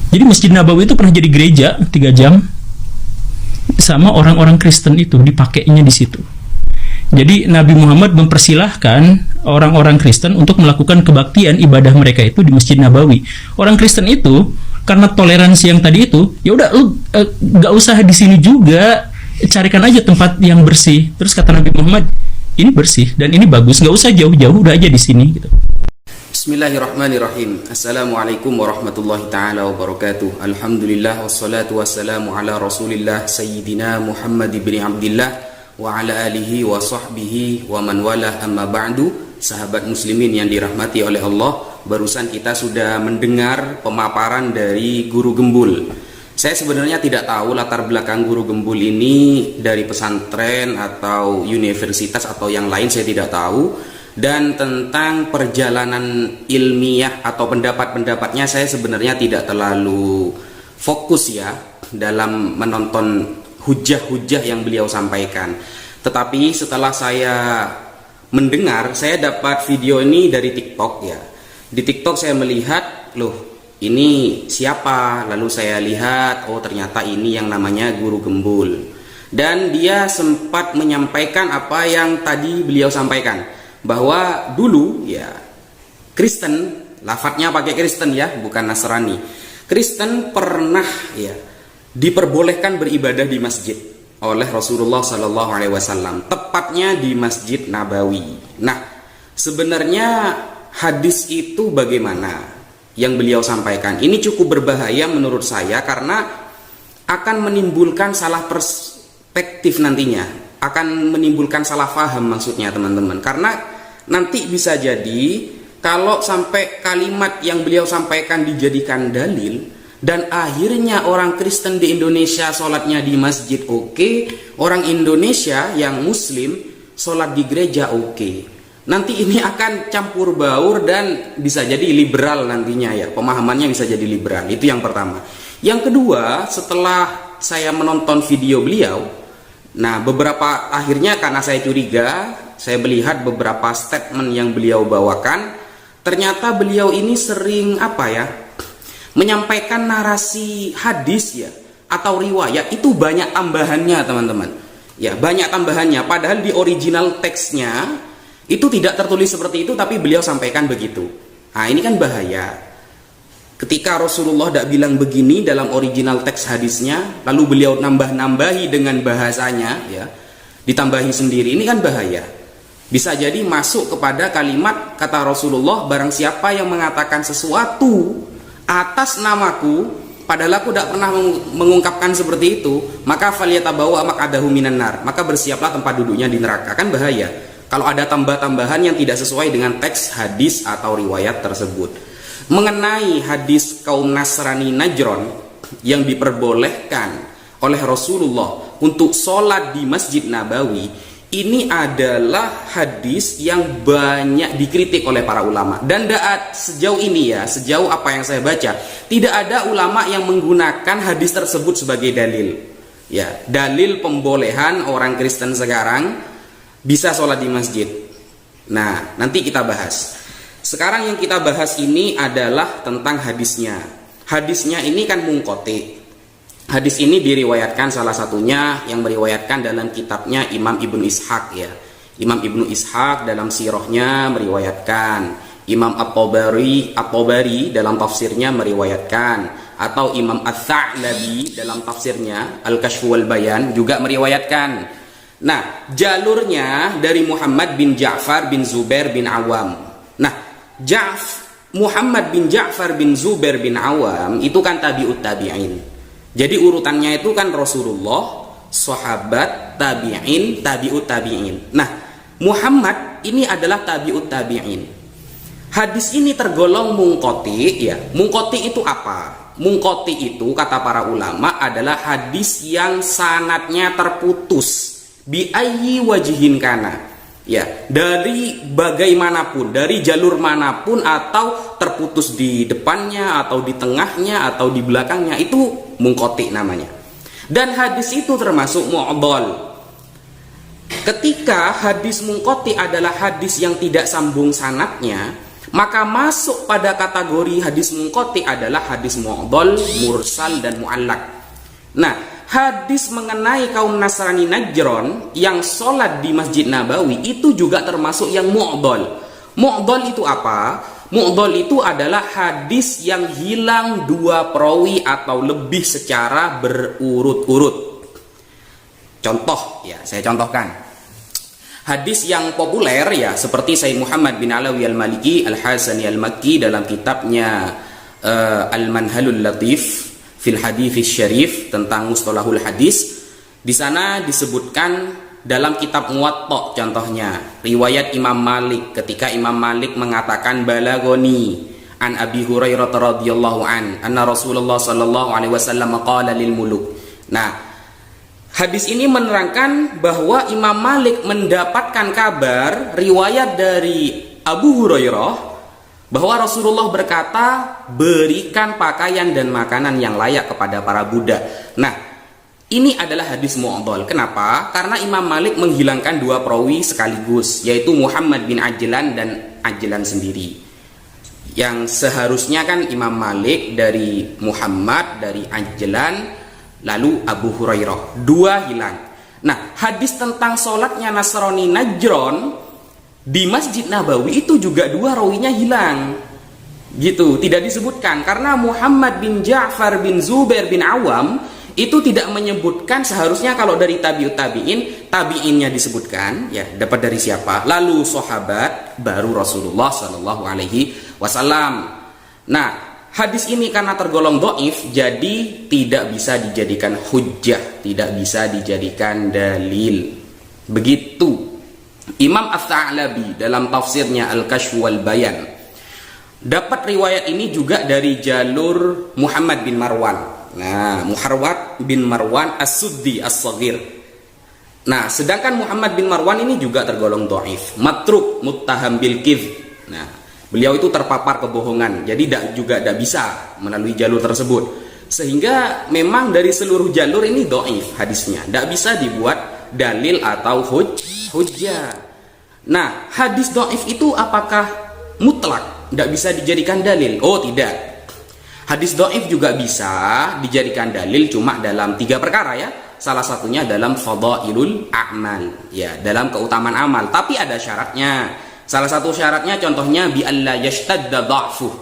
Jadi Masjid Nabawi itu pernah jadi gereja 3 jam sama orang-orang Kristen itu dipakainya di situ. Jadi Nabi Muhammad mempersilahkan orang-orang Kristen untuk melakukan kebaktian ibadah mereka itu di Masjid Nabawi. Orang Kristen itu karena toleransi yang tadi itu, ya udah lu gak usah di sini juga, carikan aja tempat yang bersih. Terus kata Nabi Muhammad, ini bersih dan ini bagus, gak usah jauh-jauh, udah aja di sini gitu. Bismillahirrahmanirrahim. Assalamualaikum warahmatullahi ta'ala wabarakatuh. Alhamdulillah wassalatu wassalamu ala rasulillah Sayyidina Muhammad ibn Abdillah wa ala alihi wa sahbihi wa man walah, amma ba'du. Sahabat muslimin yang dirahmati oleh Allah, barusan kita sudah mendengar pemaparan dari Guru Gembul. Saya sebenarnya tidak tahu latar belakang Guru Gembul ini dari pesantren atau universitas atau yang lain, saya tidak tahu. Dan tentang perjalanan ilmiah atau pendapat-pendapatnya saya sebenarnya tidak terlalu fokus ya dalam menonton hujah-hujah yang beliau sampaikan. Tetapi setelah saya mendengar, saya dapat video ini dari TikTok ya. Di TikTok saya melihat, loh ini siapa? Lalu saya lihat, oh ternyata ini yang namanya Guru Gembul. Dan dia sempat menyampaikan apa yang tadi beliau sampaikan, bahwa dulu ya Kristen, lafadznya pakai Kristen ya, bukan Nasrani. Kristen pernah ya diperbolehkan beribadah di masjid oleh Rasulullah Sallallahu Alaihi Wasallam, tepatnya di Masjid Nabawi. Nah, sebenarnya hadis itu bagaimana yang beliau sampaikan? Ini cukup berbahaya menurut saya karena akan menimbulkan salah perspektif nantinya. Akan menimbulkan salah paham maksudnya teman-teman, karena nanti bisa jadi kalau sampai kalimat yang beliau sampaikan dijadikan dalil dan akhirnya orang Kristen di Indonesia sholatnya di masjid oke, orang Indonesia yang muslim sholat di gereja oke. Nanti ini akan campur baur dan bisa jadi liberal nantinya ya, pemahamannya bisa jadi liberal. Itu yang pertama. Yang kedua, setelah saya menonton video beliau, nah beberapa akhirnya karena saya curiga, saya melihat beberapa statement yang beliau bawakan, ternyata beliau ini sering menyampaikan narasi hadis ya atau riwayat itu banyak tambahannya teman-teman. Ya, banyak tambahannya, padahal di original teksnya itu tidak tertulis seperti itu, tapi beliau sampaikan begitu. Nah, ini kan bahaya. Ketika Rasulullah tidak bilang begini dalam original teks hadisnya, lalu beliau nambah-nambahi dengan bahasanya, ya, ditambahi sendiri, ini kan bahaya. Bisa jadi masuk kepada kalimat kata Rasulullah, barang siapa yang mengatakan sesuatu atas namaku, padahal aku tidak pernah mengungkapkan seperti itu, maka falyatabawa maq'adahu minan nar, maka bersiaplah tempat duduknya di neraka. Kan bahaya kalau ada tambah-tambahan yang tidak sesuai dengan teks hadis atau riwayat tersebut. Mengenai hadis kaum Nasrani Najron yang diperbolehkan oleh Rasulullah untuk sholat di Masjid Nabawi, ini adalah hadis yang banyak dikritik oleh para ulama. Dan sejauh ini ya, sejauh apa yang saya baca, tidak ada ulama yang menggunakan hadis tersebut sebagai dalil. Ya, dalil pembolehan orang Kristen sekarang bisa sholat di masjid. Nah, nanti kita bahas. Sekarang yang kita bahas ini adalah tentang hadisnya. Hadisnya ini kan mungqati. Hadis ini diriwayatkan salah satunya yang meriwayatkan dalam kitabnya Imam Ibnu Ishaq ya. Imam Ibnu Ishaq dalam sirahnya meriwayatkan, Imam At-Tabari dalam tafsirnya meriwayatkan, atau Imam Ats-Tsa'labi dalam tafsirnya Al-Kasyf wal Bayan juga meriwayatkan. Nah, jalurnya dari Muhammad bin Ja'far bin Zubair bin Awam. Nah, Muhammad bin Ja'far bin Zubair bin Awam itu kan tabi'ut tabi'in. Jadi urutannya itu kan Rasulullah, sahabat, tabi'in, tabi'ut tabi'in. Nah, Muhammad ini adalah tabi'ut tabi'in. Hadis ini tergolong mungqati ya. Mungqati itu apa? Mungqati itu kata para ulama adalah hadis yang sanadnya terputus bi ayyi wajhin kana. Ya, dari bagaimanapun, dari jalur manapun, atau terputus di depannya, atau di tengahnya, atau di belakangnya, itu mungqati namanya. Dan hadis itu termasuk mu'dhal. Ketika hadis mungqati adalah hadis yang tidak sambung sanadnya, Maka masuk pada kategori hadis munqati adalah hadis mu'dhal, mursal, dan mu'allaq. Nah, hadis mengenai kaum Nasrani Najran yang sholat di Masjid Nabawi itu juga termasuk yang mu'dhal. Mu'dhal itu apa? Mu'dhal itu adalah hadis yang hilang dua perawi atau lebih secara berurut-urut. Contoh, ya saya contohkan. Hadis yang populer ya seperti Sayyid Muhammad bin Alawi al-Maliki al-Hasani al-Makki dalam kitabnya Al-Manhalul Latif fil Hadits Syarif tentang mustalahul hadis. Di sana disebutkan dalam kitab Muwatta contohnya riwayat Imam Malik ketika Imam Malik mengatakan balagoni an Abi Hurairah radhiyallahu anna Rasulullah sallallahu alaihi wasallam qala lil muluk. Nah, hadis ini menerangkan bahwa Imam Malik mendapatkan kabar riwayat dari Abu Hurairah bahwa Rasulullah berkata, berikan pakaian dan makanan yang layak kepada para budak. Nah, ini adalah hadis mu'dhal. Kenapa? Karena Imam Malik menghilangkan dua perawi sekaligus, yaitu Muhammad bin Ajlan dan Ajlan sendiri. Yang seharusnya kan Imam Malik dari Muhammad, dari Ajlan, lalu Abu Hurairah, dua hilang. Nah, hadis tentang sholatnya Nasrani Najran di Masjid Nabawi itu juga dua rawinya hilang, gitu, tidak disebutkan karena Muhammad bin Ja'far bin Zubair bin Awam itu tidak menyebutkan. Seharusnya kalau dari tabi'ut tabi'in, tabi'innya disebutkan, ya dapat dari siapa, lalu sahabat, baru Rasulullah Shallallahu Alaihi Wasallam. Nah, hadis ini karena tergolong dhaif, jadi tidak bisa dijadikan hujjah, tidak bisa dijadikan dalil. Begitu Imam Ats-Tsa'labi dalam tafsirnya Al-Kashf wal Bayan dapat riwayat ini juga dari jalur Muhammad bin Marwan. Nah, Muharwat bin Marwan As-Suddi As-Saghir. Nah, sedangkan Muhammad bin Marwan ini juga tergolong dhaif, matruk, muttaham bil kidz. Nah, beliau itu terpapar kebohongan, jadi juga tidak bisa melalui jalur tersebut. Sehingga memang dari seluruh jalur ini dhaif hadisnya, tidak bisa dibuat dalil atau hujjah. Nah, hadis dhaif itu apakah mutlak tidak bisa dijadikan dalil? Oh, tidak. Hadis dhaif juga bisa dijadikan dalil cuma dalam 3 perkara ya. Salah satunya dalam fadailul a'mal, ya, dalam keutamaan amal, tapi ada syaratnya. Salah satu syaratnya contohnya bi alla yashtadda dha'fuh.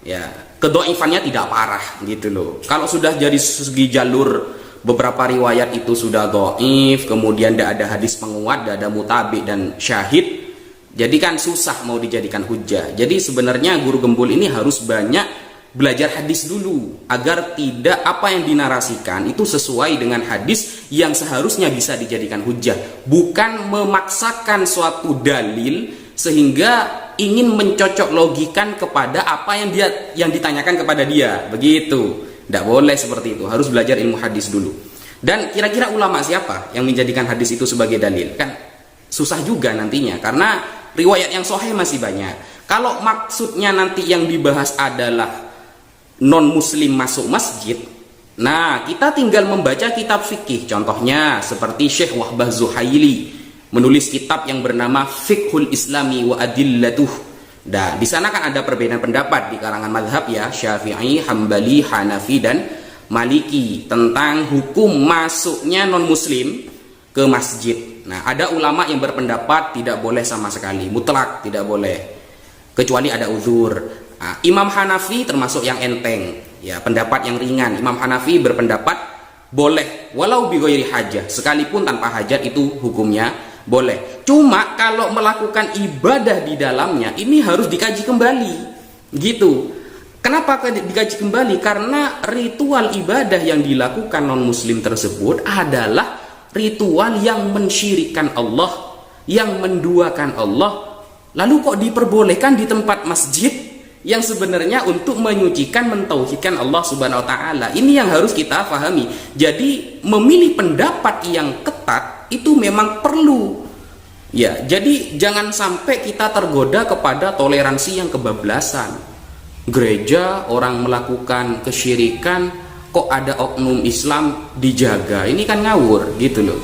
Ya, kedhaifannya tidak parah gitu loh. Kalau sudah dari segi jalur beberapa riwayat itu sudah dhaif, kemudian tidak ada hadis penguat, tidak ada mutabi dan syahid, jadi kan susah mau dijadikan hujjah. Jadi sebenarnya guru gembul ini harus banyak belajar hadis dulu agar tidak apa yang dinarasikan itu sesuai dengan hadis yang seharusnya bisa dijadikan hujjah, bukan memaksakan suatu dalil sehingga ingin mencocok logikan kepada apa yang ditanyakan kepada dia. Begitu, tidak boleh seperti itu, harus belajar ilmu hadis dulu. Dan kira-kira ulama siapa yang menjadikan hadis itu sebagai dalil? Kan susah juga nantinya karena riwayat yang sahih masih banyak. Kalau maksudnya nanti yang dibahas adalah non muslim masuk masjid, nah kita tinggal membaca kitab fikih, contohnya seperti Syekh Wahbah Zuhaili menulis kitab yang bernama Fiqhul Islami wa Adillatuh. Nah, di sana kan ada perbedaan pendapat di kalangan mazhab ya, Syafi'i, Hambali, Hanafi dan Maliki tentang hukum masuknya non muslim ke masjid. Nah, ada ulama yang berpendapat tidak boleh sama sekali, mutlak tidak boleh, kecuali ada uzur. Nah, Imam Hanafi termasuk yang enteng, ya, pendapat yang ringan. Imam Hanafi berpendapat boleh walau bi ghairi hajah, sekalipun tanpa hajat itu hukumnya boleh. Cuma kalau melakukan ibadah di dalamnya ini harus dikaji kembali. Gitu. Kenapa dikaji kembali? Karena ritual ibadah yang dilakukan non muslim tersebut adalah ritual yang mensyirikkan Allah, yang menduakan Allah. Lalu kok diperbolehkan di tempat masjid yang sebenarnya untuk menyucikan, mentauhidkan Allah Subhanahu wa taala. Ini yang harus kita pahami. Jadi memilih pendapat yang ketat itu memang perlu. Ya, jadi jangan sampai kita tergoda kepada toleransi yang kebablasan. Gereja orang melakukan kesyirikan kok ada oknum Islam dijaga. Ini kan ngawur gitu loh.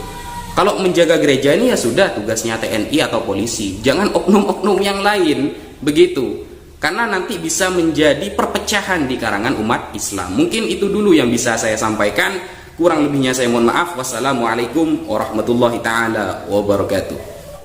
Kalau menjaga gereja ini ya sudah tugasnya TNI atau polisi. Jangan oknum-oknum yang lain begitu. karena nanti bisa menjadi perpecahan di kalangan umat Islam. Mungkin itu dulu yang bisa saya sampaikan, kurang lebihnya saya mohon maaf. Wassalamualaikum warahmatullahi taala wabarakatuh.